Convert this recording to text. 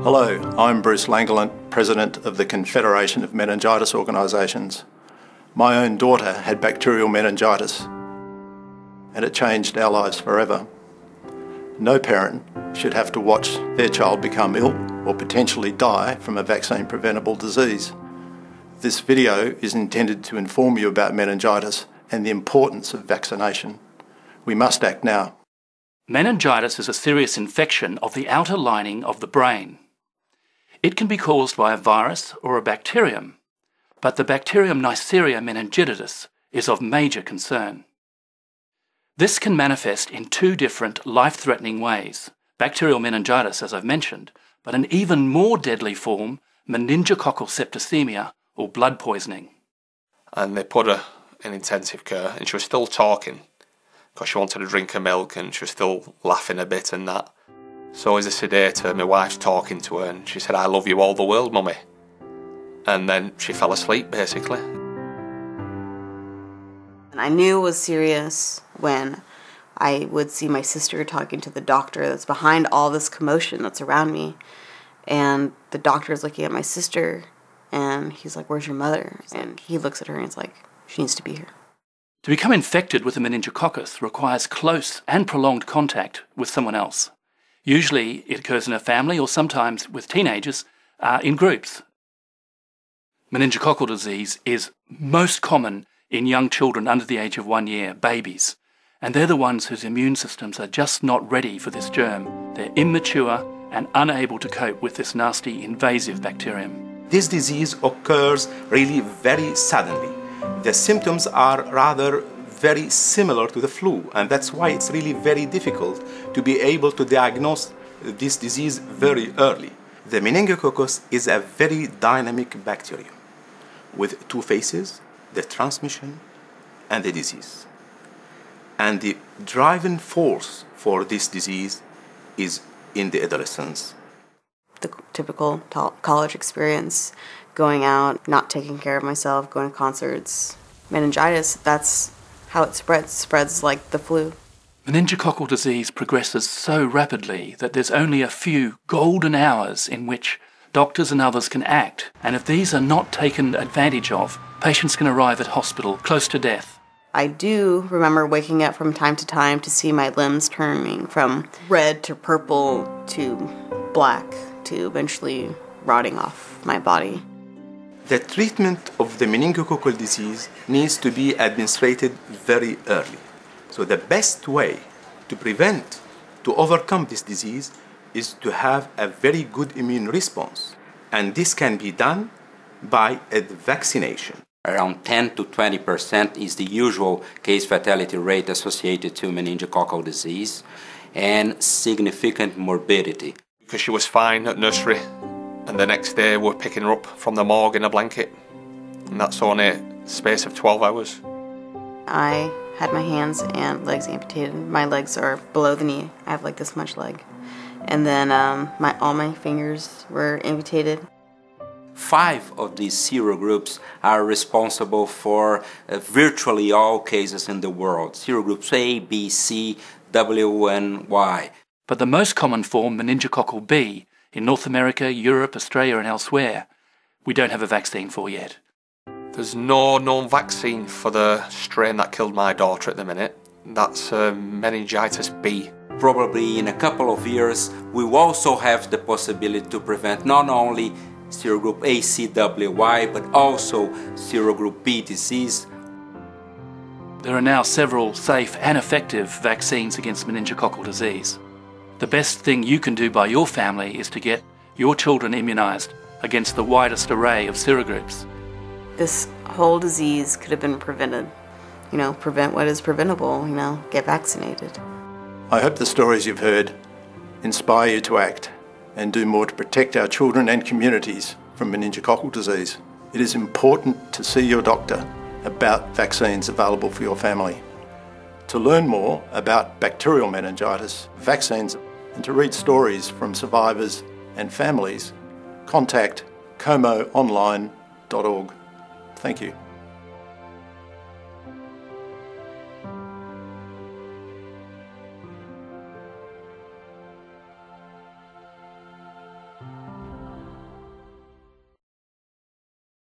Hello, I'm Bruce Langoulant, President of the Confederation of Meningitis Organisations. My own daughter had bacterial meningitis, and it changed our lives forever. No parent should have to watch their child become ill or potentially die from a vaccine-preventable disease. This video is intended to inform you about meningitis and the importance of vaccination. We must act now. Meningitis is a serious infection of the outer lining of the brain. It can be caused by a virus or a bacterium, but the bacterium Neisseria meningitidis is of major concern. This can manifest in two different life-threatening ways: bacterial meningitis, as I've mentioned, but an even more deadly form, meningococcal septicemia, or blood poisoning. And they put her in intensive care, and she was still talking because she wanted to drink her milk, and she was still laughing a bit and that. So as a sedator, my wife's talking to her, and she said, "I love you all the world, Mummy." And then she fell asleep, basically. And I knew it was serious when I would see my sister talking to the doctor that's behind all this commotion that's around me. And the doctor is looking at my sister, and he's like, "Where's your mother?" And he looks at her and he's like, "She needs to be here." To become infected with a meningococcus requires close and prolonged contact with someone else. Usually it occurs in a family, or sometimes with teenagers in groups. Meningococcal disease is most common in young children under the age of 1 year, babies. And they're the ones whose immune systems are just not ready for this germ. They're immature and unable to cope with this nasty invasive bacterium. This disease occurs really very suddenly. The symptoms are rather very similar to the flu, and that's why it's really very difficult to be able to diagnose this disease very early. The meningococcus is a very dynamic bacterium with two phases: the transmission and the disease. And the driving force for this disease is in the adolescence. The typical college experience, going out, not taking care of myself, going to concerts. Meningitis, that's how it spreads. It spreads like the flu. Meningococcal disease progresses so rapidly that there's only a few golden hours in which doctors and others can act. And if these are not taken advantage of, patients can arrive at hospital close to death. I do remember waking up from time to time to see my limbs turning from red to purple to black to eventually rotting off my body. The treatment of the meningococcal disease needs to be administered very early. So the best way to overcome this disease is to have a very good immune response. And this can be done by a vaccination. Around 10 to 20% is the usual case fatality rate associated to meningococcal disease, and significant morbidity. Because she was fine at nursery, and the next day we're picking her up from the morgue in a blanket, and that's only a space of 12 hours. I had my hands and legs amputated. My legs are below the knee. I have like this much leg. And then all my fingers were amputated. 5 of these serogroups are responsible for virtually all cases in the world. Serogroups A, B, C, W, and Y. But the most common form, meningococcal B, in North America, Europe, Australia and elsewhere, we don't have a vaccine for yet. There's no known vaccine for the strain that killed my daughter at the minute. That's meningitis B. Probably in a couple of years, we will also have the possibility to prevent not only serogroup ACWY, but also serogroup B disease. There are now several safe and effective vaccines against meningococcal disease. The best thing you can do by your family is to get your children immunised against the widest array of serogroups. This whole disease could have been prevented. Prevent what is preventable, get vaccinated. I hope the stories you've heard inspire you to act and do more to protect our children and communities from meningococcal disease. It is important to see your doctor about vaccines available for your family. To learn more about bacterial meningitis, vaccines, and to read stories from survivors and families, contact comoonline.org. Thank you.